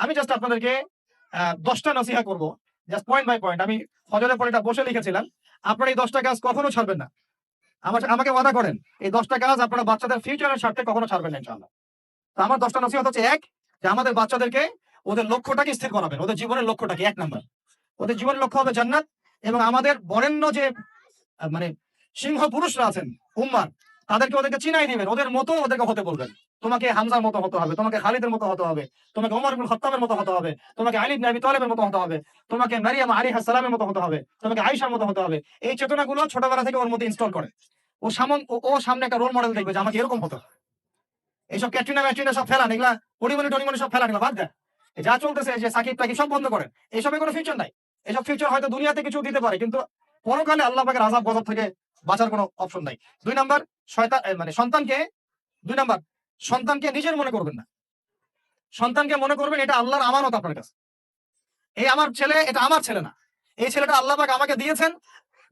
আমি জাস্ট আপনাদেরকে 10টা নসিহা করব, জাস্ট পয়েন্ট বাই পয়েন্ট। আমি ফজরের পরে এটা বসে লিখেছিলাম। আপনারা এই 10টা কাজ কখনো ছাড়বেন না। আমাকে ওয়াদা করেন, এই 10টা কাজ আপনারা বাচ্চাদের ফিউচারের স্বার্থে কখনো ছাড়বেন না ইনশাআল্লাহ। তো আমার 10টা নসিহত হচ্ছে, এক, যে আমাদের বাচ্চাদেরকে ওদের লক্ষ্যটাকে স্থির করাবেন। ওদের জীবনের লক্ষ্যটাকে 1 নাম্বার। ওদের জীবনের লক্ষ্য হবে জান্নাত। এবং আমাদের বরেণ্য যে মানে সিংহ পুরুষরা আছেন উম্মার, ওদেরকে চিনাই দিবেন, ওদের মতো ওদেরকে হতে বলবেন। তোমাকে হামজার মতো হতে হবে, তোমাকে খালিদের মতো হতে হবে, তোমাকে ওমর ইবনে খাত্তাবের মতো হতে হবে, তোমাকে আলী ইবনে আবি তালেবের মতো হতে হবে, তোমাকে মারিয়াম আলাইহিস সালামের মতো হতে হবে, তোমাকে আয়েশার মতো হতে হবে। এই চেতনাগুলো ছোটবেলা থেকে ওর মধ্যে ইনস্টল করে। ও সামনে একটা রোল মডেল দেখবে যে আমাকে এরকম হতে হবে। এইসব ক্যাটরিনা ম্যাটরিনা সব ফেলান, এগুলা পরিমণি টরিমণি সব ফেলান, এগুলা বাদ দেন। যা চলতেছে যে সাকিব টাকিব সব বন্ধ করেন। এইসবে কোনো ফিউচার নাই। এসব ফিউচার হয়তো দুনিয়াতে কিছু দিতে পারে, কিন্তু পরকালে আল্লাহ পাকের আযাব গজব থেকে বাঁচার কোনো অপশন নাই। 2 নাম্বার, সন্তানকে 2 নাম্বার, সন্তানকে নিজের মনে করবেন না। সন্তানকে মনে করবেন এটা আল্লাহর আমানত আপনার কাছে। এই আমার ছেলে, এটা আমার ছেলে না। এই ছেলেটা আল্লাহ পাক আমাকে দিয়েছেন।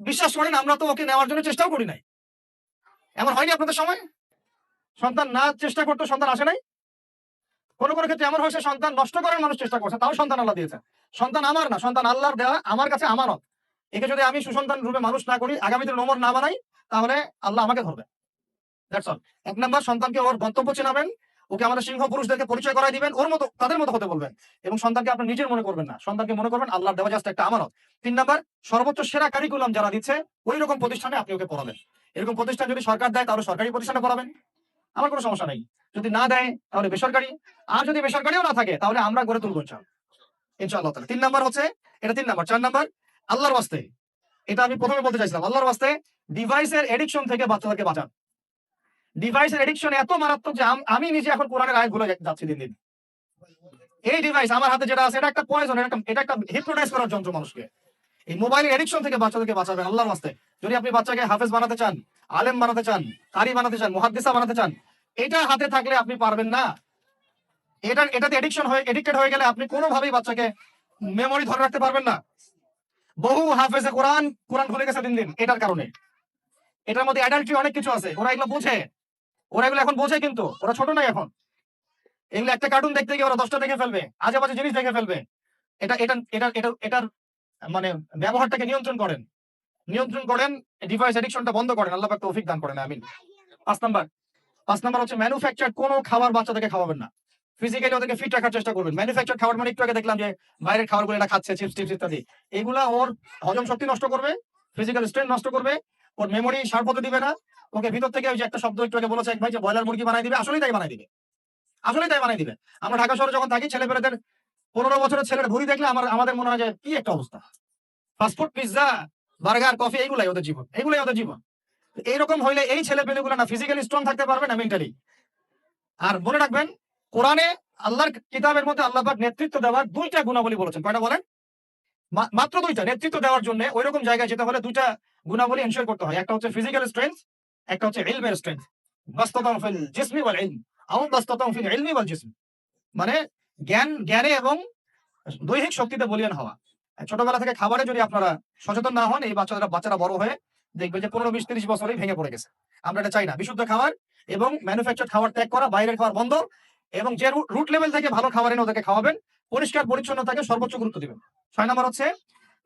বিশ্বাস করেন আমরা তো ওকে নেওয়ার জন্য চেষ্টাও করি নাই। এমন হয়নি আপনাদের সময়? সন্তান না চেষ্টা করতে সন্তান আসে নাই? কোন ক্ষেত্রে এমন হয়েছে সন্তান নষ্ট করার মানুষ চেষ্টা করছে, তাও সন্তান আল্লাহ দিয়েছেন। সন্তান আমার না, সন্তান আল্লাহর দেওয়া, আমার কাছে আমানত। একে যদি আমি সুসন্তান রূপে মানুষ না করি, আগামীতে নোমর না বানাই, তাহলে আল্লাহ আমাকে ধরবে। That's all. 1 নাম্বার, সন্তানকে ওর গন্তব্য চেনাবেন, ওকে আমাদের সিংহ পুরুষদেরকে পরিচয় করায় দিবেন, ওর মতো তাদের মতো হতে বলবেন। এবং সন্তানকে আপনার নিজের মনে করবেন না, সন্তানকে মনে করবেন আল্লাহর দেওয়া জাস্ট একটা আমানত। 3 নাম্বার, সর্বোচ্চ সেরা কারিকুলাম যারা দিচ্ছে ওই রকম প্রতিষ্ঠানে আপনি ওকে পড়াবেন। এরকম প্রতিষ্ঠান যদি সরকার দেয় তাহলে সরকারি প্রতিষ্ঠানে পড়াবেন, আমার কোনো সমস্যা নাই। যদি না দেয় তাহলে বেসরকারি। আর যদি বেসরকারিও না থাকে তাহলে আমরা গড়ে তুলবো ইনশাআল্লাহ তাআলা। 3 নাম্বার হচ্ছে, এটা 3 নাম্বার। 4 নাম্বার, আল্লাহর ওয়াস্তে, এটা আমি প্রথমে বলতে চাইছিলাম, আল্লাহর ওয়াস্তে ডিভাইসের এডিকশন থেকে বাচ্চাদেরকে বাঁচান। ডিভাইসের এডিকশন এত মারাত্মক যে আমি নিজে এখন কোরআনের আয়াত ভুলে যাচ্ছি দিন দিন। এই ডিভাইস আমার হাতে যেটা আছে, এটা একটা পয়জন, এটা একটা হিপনোটাইজ করার যন্ত্র মানুষকে। এই মোবাইলের এডিকশন থেকে বাচ্চাদেরকে বাঁচাবেন আল্লাহর ওয়াস্তে। যদি আপনি বাচ্চাকে হাফেজ বানাতে চান, আলেম বানাতে চান, কারি বানাতে চান, মুহাদ্দিসা বানাতে চান, এটা হাতে থাকলে আপনি পারবেন না। এটাতে এডিক্টেড হয়ে গেলে আপনি কোনোভাবেই বাচ্চাকে মেমোরি ধরে রাখতে পারবেন না। বহু হাফেজে কোরআন ভুলে গেছে দিন দিন এটার কারণে। এটার মধ্যে অ্যাডাল্ট্রি অনেক কিছু আছে, ওরা এগুলো বোঝে। ওরা এগুলো এখন বোঝে, কিন্তু ওরা ছোট নাই এখন। এগুলো একটা কার্টুন দেখতে গিয়ে ওরা 10টা দেখে ফেলবে, আজে বাজে জিনিস দেখে ফেলবে। এটা এটা এটা এটা এটার মানে ব্যবহারটাকে নিয়ন্ত্রণ করেন, ডিভাইস এডিকশনটা বন্ধ করেন। আল্লাহ পাক তৌফিক দান করেন, আমিন। 5 নাম্বার, 5 নাম্বার হচ্ছে ম্যানুফ্যাকচার কোনো খাবার বাচ্চাদেরকে খাওয়াবেন না। ফিজিক্যালি ওদেরকে ফিট রাখার চেষ্টা করবেন। ম্যানুফ্যাকচার খাবার মানে একটু আগে দেখলাম যে বাইরের খাবারগুলো এটা খাচ্ছে, চিপস টিপস ইত্যাদি। এগুলা ওর হজম শক্তি নষ্ট করবে, ফিজিক্যাল স্ট্রেংথ নষ্ট করবে, ওর মেমোরি শার্প হতে দিবে না। ওকে ভিতর থেকে ওই যে একটা শব্দ একটু আগে বলেছে এক ভাই, যে ব্রয়লার মুরগি বানাই দিবে, আসলেই তাই বানাই দিবে। আসলেই তাই বানাই দিবে। আমরা ঢাকা শহরে যখন থাকি, ছেলেপেলেদের 15 বছরের ছেলের ভুঁড়ি দেখলে আমাদের মনে হয় যে কি একটা অবস্থা। ফাস্টফুড, পিজ্জা, বার্গার, কফি, এইগুলাই ওদের জীবন, এইগুলাই ওদের জীবন। এইরকম হইলে এই ছেলেপেলেগুলো না ফিজিক্যালি স্ট্রং থাকতে পারবে না মেন্টালি। আর মনে রাখবেন, কোরআনে আল্লাহর কিতাবের মধ্যে আল্লাহ পাক নেতৃত্ব দেওয়ার 2টা গুণাবলী বলেছেন। কয়টা বলেন? মাত্র 2টা। নেতৃত্ব দেওয়ার জন্য ওইরকম জায়গায় যেতে হলে 2টা গুণাবলী এনশিওর করতে হয়। একটা হচ্ছে ফিজিক্যাল স্ট্রেংথ, একটা হচ্ছে ইলমের স্ট্রেংথ। বাসতাতাম ফিল জিসমি ওয়াল ইলম আও বাসতাতাম ফিল ইলমি ওয়াল জিসম। মানে জ্ঞানে এবং দৈহিক শক্তিতে বলীয়ান হওয়া। ছোটবেলা থেকে খাবারে যদি আপনারা সচেতন না হন, এই বাচ্চারা বড় হয়ে দেখবে যে 15, 20, 30 বছরেই ভেঙে পড়ে গেছে। আমরা এটা চাই না। বিশুদ্ধ খাবার এবং ম্যানুফ্যাকচার খাবার ত্যাগ করা, বাইরের খাবার বন্ধ। এবং যে রুট লেভেল থেকে ভালো খাবার এনে ওদেরকে খাওয়াবেন, পরিষ্কার পরিচ্ছন্নতাকে সর্বোচ্চ গুরুত্ব দিবেন। 6 নাম্বার হচ্ছে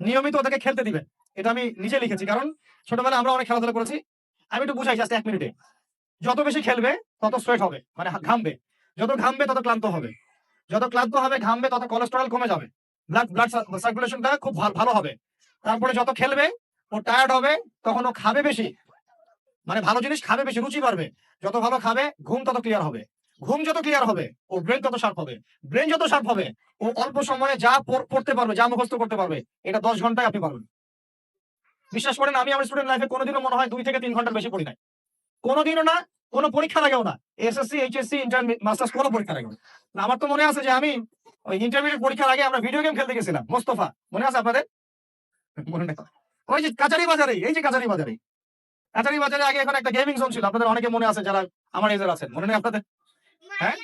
নিয়মিত ওদেরকে খেলতে দিবেন। এটা আমি নিজে লিখেছি, কারণ ছোটবেলায় আমরা অনেক খেলাধুলা করেছি। আমি একটু বুঝাই জাস্ট 1 মিনিটে। যত বেশি খেলবে তত সোয়েট হবে, মানে ঘামবে। যত ঘামবে তত ক্লান্ত হবে। যত ক্লান্ত হবে, ঘামবে, তত কোলেস্টেরল কমে যাবে। ব্লাড সার্কুলেশনটা খুব ভালো হবে। তারপরে যত খেলবে ও টায়ার্ড হবে, তখন ও খাবে বেশি, মানে ভালো জিনিস খাবে বেশি, রুচি বাড়বে। যত ভালো খাবে, ঘুম তত ক্লিয়ার হবে। ঘুম যত ক্লিয়ার হবে, ও ব্রেন তত শার্প হবে। ব্রেন যত শার্প হবে, ও অল্প সময়ে যা পড়তে পারবে, যা মুখস্থ করতে পারবে, এটা 10 ঘন্টায় আপনি পারবেন। বিশ্বাস করেন, আমি আমার স্টুডেন্ট লাইফে কোনোদিনও মনে হয় 2 থেকে 3 ঘন্টার বেশি পড়ি নাই। কোনোদিনও না, কোনো পরীক্ষার আগেও না। এসএসসি, এইচএসসি, ইন্টার, মাস্টার্স কোনো পরীক্ষার আগেও না। আমার তো মনে আছে যে আমি ওই ইন্টারমিডিয়েট পরীক্ষার আগে আমরা ভিডিও গেম খেলতে গেছিলাম মোস্তফা, মনে আছে আপনাদের? মনে নেই? ওই যে কাচারি বাজারে, এই যে কাচারি বাজারে, কাচারি বাজারে আগে এখন একটা গেমিং জোন ছিল, আপনাদের অনেকে মনে আছে যারা আমার এজের আছেন, মনে নেই আপনাদের? হ্যাঁ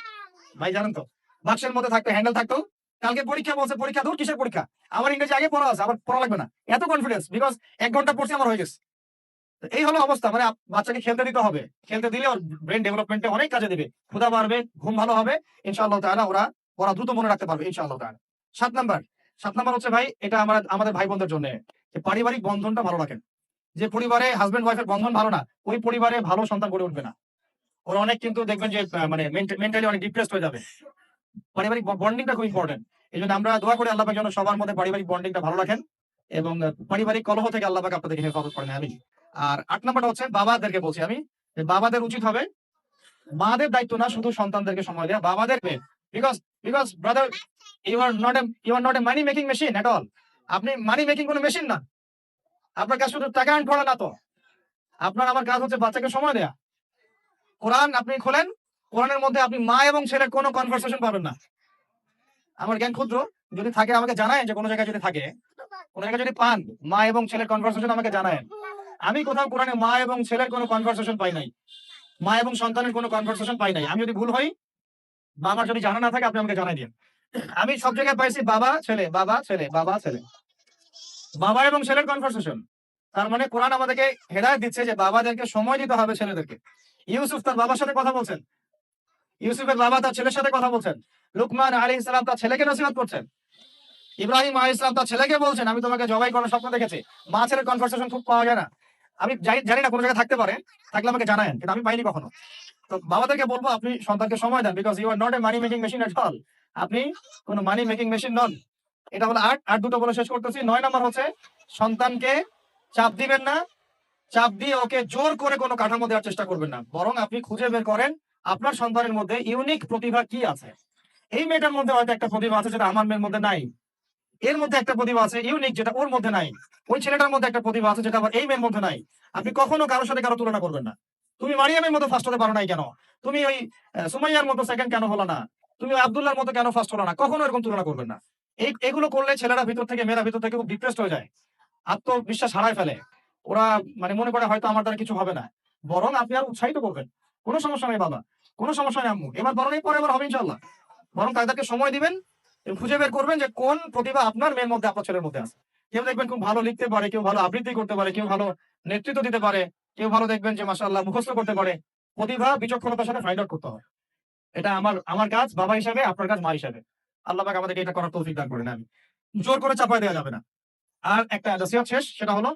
ভাই, জানেন তো? বাক্সের মধ্যে থাকতো, হ্যান্ডেল থাকতো। কালকে পরীক্ষা বলছে, পরীক্ষা দূর, কিসের পরীক্ষা? আমার ইংরেজি আগে পড়া আছে, আবার পড়া লাগবে না, এত কনফিডেন্স, বিকজ 1 ঘন্টা পড়ছি, আমার হয়ে গেছে। এই হলো অবস্থা। মানে বাচ্চাকে খেলতে দিতে হবে। খেলতে দিলে ওর ব্রেন ডেভেলপমেন্টে অনেক কাজে দিবে। ক্ষুধা বাড়বে, ঘুম ভালো হবে, ইনশাআল্লাহ তাআলা ওরা ওরা দ্রুত মনে রাখতে পারবে ইনশাআল্লাহ তাআলা। 7 নাম্বার হচ্ছে ভাই, এটা আমাদের ভাই বোনদের জন্য, যে পারিবারিক বন্ধনটা ভালো রাখেন। যে পরিবারে হাজবেন্ড ওয়াইফের বন্ধন ভালো না, ওই পরিবারে ভালো সন্তান গড়ে উঠবে না। ওরা অনেক কিন্তু দেখবেন যে মানে মেন্টালি অনেক ডিপ্রেসড হয়ে যাবে। পারিবারিক বন্ডিংটা খুব ইম্পর্টেন্ট। এইজন্য আমরা দোয়া করি আল্লাহ পাক যেন সবার মধ্যে পারিবারিক বন্ডিংটা ভালো রাখেন এবং পারিবারিক কলহ থেকে আল্লাহ পাক আপনাদেরকে হেফাজত করেন, আমিন। আর 8 নাম্বারটা হচ্ছে বাবাদেরকে বলছি আমি, যে বাবাদের উচিত হবে মাদের দায়িত্ব না শুধু সন্তানদেরকে সময় দেয়া, বাবাদেরকে। Because because brother, you are not a money making machine at all. আপনি মানি মেকিং কোনো মেশিন না। আপনার কাজ শুধু টাকা আর্ন করা না তো। আপনার আমার কাজ হচ্ছে বাচ্চাকে সময় দেয়া। কোরআন আপনি খোলেন, কোরআনের মধ্যে আপনি মা এবং ছেলের কোনো কনভারসেশন পাবেন না। আমার জ্ঞান ক্ষুদ্র, যদি থাকে আমাকে জানায়, যে কোনো জায়গায় যদি থাকে, কোনো জায়গায় যদি পান মা এবং ছেলের কনভারসেশন আমাকে জানায়। আমি কোথাও কোরআনে মা এবং ছেলের কোনো কনভারসেশন পাই নাই, মা এবং সন্তানের কোনো কনভারসেশন পাই নাই। আমি যদি ভুল হই বা আমার যদি জানা না থাকে আপনি আমাকে জানাই দিন। আমি সব জায়গায় পাইছি বাবা ছেলে, বাবা ছেলে, বাবা ছেলে, বাবা এবং ছেলের কনভারসেশন। তার মানে কোরআন আমাদেরকে হেদায়েত দিচ্ছে যে বাবাদেরকে সময় দিতে হবে ছেলেদেরকে। ইউসুফ তার বাবার সাথে কথা বলছেন, ইউসুফের বাবা তার ছেলের সাথে কথা বলছেন, লুকমান আলাইহিস সালাম তার ছেলেকে নসিহত করছেন, ইব্রাহিম আলাইহিস সালাম তার ছেলেকে বলছেন আমি তোমাকে জবাই করার স্বপ্ন দেখেছি। মা ছেলের কনভারসেশন খুব পাওয়া যায় না। আমি জানি না কোনো জায়গায় থাকতে পারে, থাকলে আমাকে জানায়েন, কিন্তু আমি পাইনি কখনো। তো বাবাদেরকে বলবো আপনি সন্তানকে সময় দেন, because you are not a money making machine at all. আপনি কোনো মানি মেকিং মেশিন নন। এটা হলো 8। আর দুটো বলে শেষ করতেছি। 9 নাম্বার হচ্ছে সন্তানকে চাপ দিবেন না, চাপ দিয়ে ওকে জোর করে কোনো কাঠামো দেওয়ার চেষ্টা করবেন না, বরং আপনি খুঁজে বের করেন আপনার সন্তানের মধ্যে ইউনিক প্রতিভা কি আছে। এই মেয়েটার মধ্যে হয়তো একটা প্রতিভা আছে যেটা আমার মেয়ের মধ্যে নাই, এর মধ্যে একটা প্রতিভা আছে ইউনিক যেটা ওর মধ্যে নাই, ওই ছেলেটার মধ্যে একটা প্রতিভা আছে যেটা আবার এই মেয়ের মধ্যে নাই। আপনি কখনো কারোর সাথে কারো তুলনা করবেন না। তুমি মারিয়ামের মতো ফার্স্ট হতে পারো নাই কেন, তুমি ওই সুমাইয়ার মতো সেকেন্ড কেন হলো না, তুমি আব্দুল্লাহর মতো কেন ফার্স্ট হলো না, কখনো এরকম তুলনা করবেন না। এগুলো করলে ছেলেরা ভিতর থেকে, মেয়েরা ভিতর থেকে খুব ডিপ্রেসড হয়ে যায়, আত্মবিশ্বাস হারায় ফেলে। ওরা মানে মনে করে হয়তো আমার দ্বারা কিছু হবে না। বরং আপনি আর উৎসাহিত করবেন, কোনো সমস্যা নেই বাবা, কোনো সমস্যা নেই আম্মু, এবার বরং এই পরে এবার হবে ইনশাল্লাহ। বরং তাদেরকে সময় দিবেন এবং খুঁজে বের করবেন যে কোন প্রতিভা আপনার মেয়ের মধ্যে, আপনার ছেলের মধ্যে আছে। কেউ দেখবেন খুব ভালো লিখতে পারে, কেউ ভালো আবৃত্তি করতে পারে, কেউ ভালো নেতৃত্ব দিতে পারে, কেউ ভালো দেখবেন যে মাশাআল্লাহ মুখস্থ করতে পারে। প্রতিভা বিচক্ষণতার সাথে ফাইন্ড আউট করতে হয়। এটা আমার আমার কাজ বাবা হিসাবে, আপনার কাজ মা হিসাবে। আল্লাহ পাক আমাদেরকে এটা করার তৌফিক দান করেন, আমি জোর করে চাপায় দেওয়া যাবে না। আর একটা নসিহত শেষ, সেটা হলো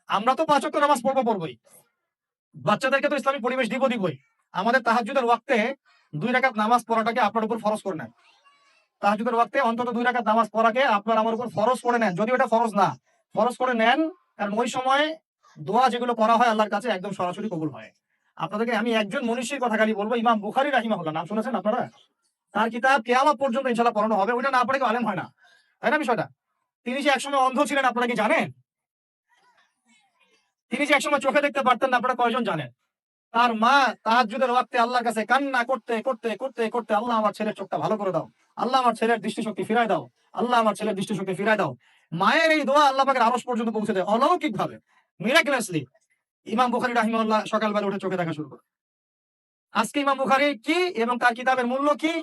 আমরা তো 5 ওয়াক্ত নামাজ পড়বই, বাচ্চাদেরকে তো ইসলামিক পরিবেশ দিবই। আমাদের তাহাজ্জুদের ওয়াক্তে 2 রাকাত নামাজ পড়াটাকে আপনার উপর ফরজ করে নেন। তাহাজ্জুদের ওয়াক্তে অন্তত 2 রাকাত নামাজ পড়াকে আপনার আমার উপর ফরজ করে নেন, যদিও এটা ফরজ না, ফরজ করে নেন। কারণ ওই সময় দোয়া যেগুলো করা হয় আল্লাহর কাছে একদম সরাসরি কবুল হয়। আপনাদেরকে আমি একজন মনীষীর কথা খালি বলবো, ইমাম বুখারী রাহিমাহুল্লাহ, নাম শুনেছেন আপনারা? তার কিতাব কিয়ামত পর্যন্ত ইনশাআল্লাহ পড়ানো হবে, ওটা না পড়ে কেউ আলেম হয় না, তাই না বিষয়টা? তিনি যে একসময় অন্ধ ছিলেন আপনারা কি জানেন? তিনি যে একসময় চোখে দেখতে পারতেন না, আপনারা কয়জন জানেন? তার মা তাহাজ্জুদের ওয়াক্তে আল্লাহর কাছে কান্না করতে করতে করতে করতে, আল্লাহ আমার ছেলের চোখটা ভালো করে দাও, আল্লাহ আমার ছেলের দৃষ্টিশক্তি ফিরায় দাও, আল্লাহ আমার ছেলের দৃষ্টিশক্তি ফিরায় দাও। মায়ের এই দোয়া আল্লাহ পাকের আরশ পর্যন্ত পৌঁছে দেয় অলৌকিক ভাবে, মিরাকুলাসলি। ইমাম বুখারী রাহিমাহুল্লাহ সকালবেলা উঠে চোখে দেখা শুরু করে। আজকে ইমাম বুখারী কি এবং তার কিতাবের মূল্য কি,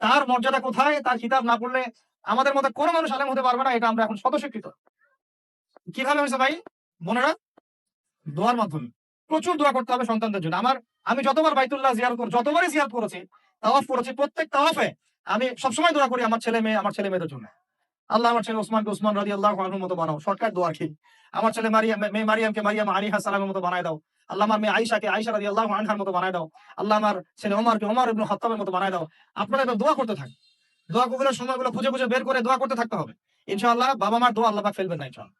তার মর্যাদা কোথায়, তার কিতাব না পড়লে আমাদের মধ্যে কোনো মানুষ আলেম হতে পারবে না, এটা আমরা এখন স্বতঃস্বীকৃত। কিভাবে হয়েছে ভাই বোনেরা? দোয়ার মাধ্যমে। প্রচুর দোয়া করতে হবে সন্তানদের জন্য। আমি যতবার বাইতুল্লাহ যতবারই জিয়ারত করেছি, তাওয়াফ করেছি, প্রত্যেক তাওয়াফে আমি সবসময় দোয়া করি আমার ছেলে মেয়েদের জন্য। আল্লাহ আমার ছেলে ওসমানকে ওসমান রাদিয়াল্লাহু আনহুর মতো বানাও, শর্টকাট দোয়া কি। আমার ছেলে মেয়ে মারিয়ামকে মারিয়াম আলাইহিস সালামের মতো বানায় দাও। আল্লাহ আমার মেয়ে আয়েশাকে আয়েশা রাদিয়াল্লাহু আনহার মতো বানায় দাও। আল্লাহ আমার ছেলে ওমরকে ওমর ইবনে খাত্তাবের মতো বানায় দাও। আপনারা এবার দোয়া করতে থাকেন। দোয়া কবুলের সময়গুলো খুঁজে খুঁজে বের করে দোয়া করতে থাকতে হবে। ইনশাআল্লাহ বাবা মার দোয়া আল্লাহ পাক ফেলবেন না ইনশাআল্লাহ।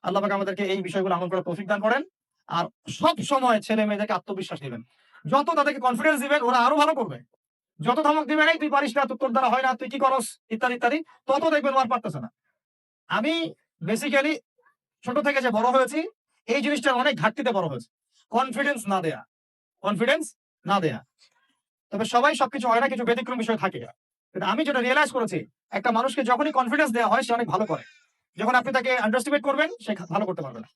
আল্লাহ পাক আমাদেরকে এই বিষয়গুলো আমল করার তৌফিক দান করেন। আর সব সময় ছেলে মেয়েদেরকে আত্মবিশ্বাস দিবেন। যত তাদেরকে কনফিডেন্স দিবেন ওরা আরো ভালো করবে। যত ধমক দিবেন এই তুই পারিস না, তোর দ্বারা হয় না, তুই কি করস, ইত্যাদি ইত্যাদি, তত দেখবেন ও আর পারতেছে না। আমি বেসিক্যালি ছোট থেকে যে বড় হয়েছি এই জিনিসটার অনেক ঘাটতিতে বড় হয়েছে। কনফিডেন্স না দেয়া, কনফিডেন্স না দেয়া। তবে সবাই সবকিছু হয় না, কিছু ব্যতিক্রম বিষয় থাকে। কিন্তু আমি যেটা রিয়েলাইজ করেছি, একটা মানুষকে যখনই কনফিডেন্স দেওয়া হয় সে অনেক ভালো করে। যখন আপনি তাকে আন্ডারস্টিমেট করবেন সে ভালো করতে পারবে না।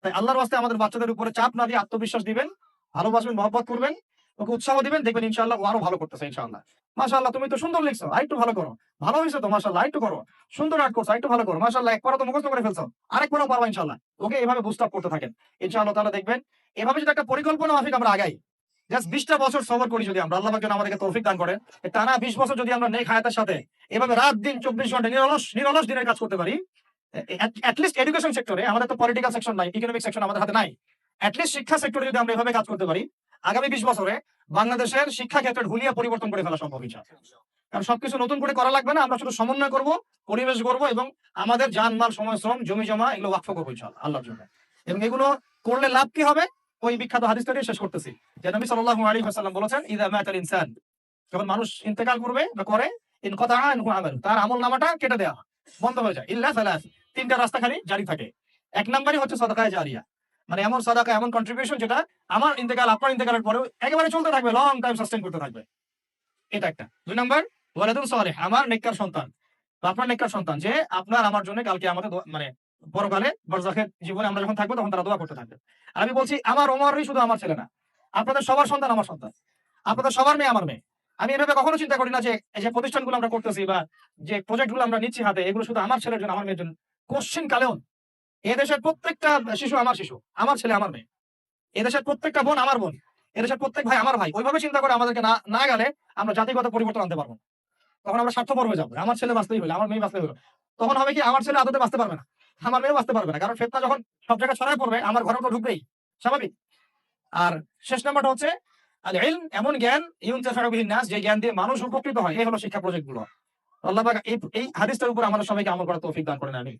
তাই আল্লাহর ওয়াস্তে আমাদের বাচ্চাদের উপরে চাপ না দিয়ে আত্মবিশ্বাস দিবেন, ভালোবাসবেন, মহব্বত করবেন, ওকে উৎসাহ দিবেন, দেখবেন ইনশাআল্লাহ ও আরো ভালো করতেছে ইনশাআল্লাহ। মাশাআল্লাহ তুমি তো সুন্দর লিখছো, আরেকটু ভালো করো। ভালো হয়েছে তো মাশাআল্লাহ, আরেকটু করো। সুন্দর আর্ট করছো, আরেকটু ভালো করো। মাশাআল্লাহ একবারও তো মুখস্থ করে ফেলছো, আরেকবারও পারবা ইনশাআল্লাহ। ওকে এভাবে বুস্ট আপ করতে থাকেন। ইনশাআল্লাহ তাআলা দেখবেন এভাবে যদি একটা পরিকল্পনা মাফিক আমরা আগাই, জাস্ট 20টা বছর সবর করি যদি আমরা, আল্লাহ পাক যেন আমাদেরকে তৌফিক দান করেন, টানা 20 বছর যদি আমরা নেক হায়াতের সাথে এভাবে রাত দিন 24 ঘন্টা নিরলস দিনের কাজ করতে পারি, এটলিস্ট এডুকেশন সেক্টরে, আমাদের তো পলিটিক্যাল সেকশন নাই, ইকোনমিক সেকশন আমাদের হাতে নাই, এটলিস্ট শিক্ষা সেক্টরে যদি আমরা এভাবে কাজ করতে পারি, আগামী 20 বছরে বাংলাদেশের শিক্ষা ক্ষেত্রের হুলিয়া পরিবর্তন করে ফেলা সম্ভব ইনশাআল্লাহ। কারণ সবকিছু নতুন করে করা লাগবে না, আমরা শুধু সমন্বয় করব, পরিবেশ করব এবং আমাদের জানমাল, সময়, শ্রম, জমি জমা এগুলো ওয়াকফ করবো ইনশাআল্লাহ আল্লাহর জন্য। এবং এগুলো করলে লাভ কি হবে, ওই বিখ্যাত হাদিসটা দিয়ে শেষ করতেছি, যে নবী সাল্লাল্লাহু আলাইহি ওয়াসাল্লাম বলেছেন, ইযা মাতাল ইনসান, যখন মানুষ ইন্তেকাল করবে বা করে, ইনকাতা আনহু আমালু, তার আমলনামাটা কেটে দেওয়া হয়, বন্ধ হয়ে যায়, ইল্লা সালাস, তিনটা রাস্তা খালি জারি থাকে। এক নম্বরই হচ্ছে সাদাকায়ে জারিয়া, মানে এমন সাদাকা, এমন কন্ট্রিবিউশন যেটা আমার ইন্তেকাল, আপনার ইন্তেকালের পরেও একেবারে চলতে থাকবে, লং টাইম সাস্টেইন করতে থাকবে, এটা একটা। দুই নাম্বার ওয়ালাদুন সালেহ, আমার নেককার সন্তান বা আপনার নেককার সন্তান, যে আপনার আমার জন্য কালকে আমাদের মানে পরকালে বরজাখের জীবনে আমরা যখন থাকবো তখন তারা দোয়া করতে থাকবে। আর আমি বলছি, আমার ওমরই শুধু আমার ছেলে না, আপনাদের সবার সন্তান আমার সন্তান, আপনাদের সবার মেয়ে আমার মেয়ে। আমি এভাবে কখনো চিন্তা করি না যে এই যে প্রতিষ্ঠানগুলো আমরা করতেছি বা যে প্রজেক্টগুলো আমরা নিচ্ছি হাতে, এগুলো শুধু আমার ছেলের জন্য, আমার মেয়ের জন্য। কোশ্চিন কালেও এদেশের প্রত্যেকটা শিশু আমার শিশু, আমার ছেলে আমার মেয়ে, এদেশের প্রত্যেকটা বোন আমার বোন, এদেশের প্রত্যেক ভাই আমার ভাই। ওইভাবে চিন্তা করে আমাদেরকে না না গেলে আমরা জাতিগত পরিবর্তন আনতে পারবো না। তখন আমরা স্বার্থপর হয়ে যাবো, আমার ছেলে বাঁচতেই হলো, আমার মেয়ে বাঁচতেই হলো। তখন হবে কি, আমার ছেলে আদতে বাঁচতে পারবে না, আমার মেয়েও বাঁচতে পারবে না, কারণ ফেতনা যখন সব জায়গায় ছড়ায় পড়বে, আমার ঘরে তো ঢুকবেই, স্বাভাবিক। আর শেষ নাম্বারটা হচ্ছে আল ইলম, এমন জ্ঞান ইউনতাফাউ বিহিন নাস, যে জ্ঞান দিয়ে মানুষ উপকৃত হয়, এই হলো শিক্ষা প্রজেক্ট গুলো। আল্লাহ পাক এই হাদিসটার উপর আমাদের সবাইকে আমল করার তৌফিক দান করেন, আমিন।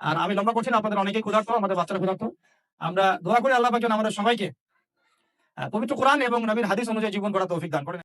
আর আমি লম্বা করছি না, আপনাদের অনেকেই ক্ষুধার্ত, আমাদের বাচ্চারা ক্ষুধার্ত। আমরা দোয়া করি আল্লাহ পাক যেন আমাদের সবাইকে পবিত্র কোরআন এবং নবীর হাদিস অনুযায়ী জীবন গড়ার তৌফিক দান করেন।